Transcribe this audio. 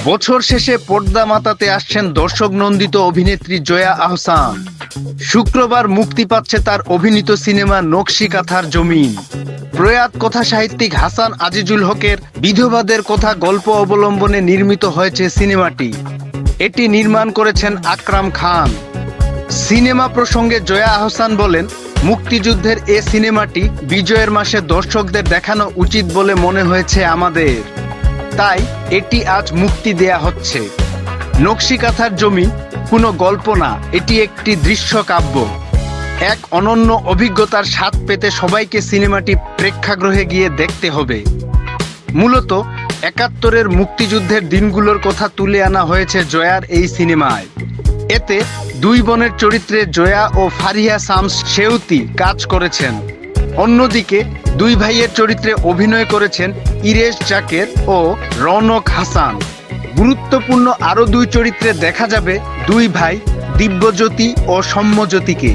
বছর শেষে পর্দা মাতাতে আসছেন দর্শক নন্দিত অভিনেত্রী জয়া আহসান। শুক্রবার মুক্তি পাচ্ছে তার অভিনীত সিনেমা নকশি কাঁথার জমিন। প্রয়াত কথা সাহিত্যিক হাসান আজিজুল হকের বিধবাদের কথা গল্প অবলম্বনে নির্মিত হয়েছে সিনেমাটি। এটি নির্মাণ করেছেন আকরাম খান। সিনেমা প্রসঙ্গে জয়া আহসান বলেন, মুক্তিযুদ্ধের এ সিনেমাটি বিজয়ের মাসে দর্শকদের দেখানো উচিত বলে মনে হয়েছে আমাদের, তাই এটি আজ মুক্তি দেয়া হচ্ছে। নকশি কাঁথার জমি কোনো গল্প না, এটি একটি দৃশ্যকাব্য। এক অনন্য অভিজ্ঞতার স্বাদ পেতে সবাইকে সিনেমাটি প্রেক্ষাগৃহে গিয়ে দেখতে হবে। মূলত ৭১-এর মুক্তিযুদ্ধের দিনগুলোর কথা তুলে আনা হয়েছে জয়ার এই সিনেমায়। এতে দুই বোনের চরিত্রে জয়া ও ফারিয়া শামস সেউতি কাজ করেছেন। অন্যদিকে দুই ভাইয়ের চরিত্রে অভিনয় করেছেন ইরেশ জাকের ও রৌনক হাসান। গুরুত্বপূর্ণ আরও দুই চরিত্রে দেখা যাবে দুই ভাই দিব্যজ্যোতি ও সৌম্যজ্যোতিকে।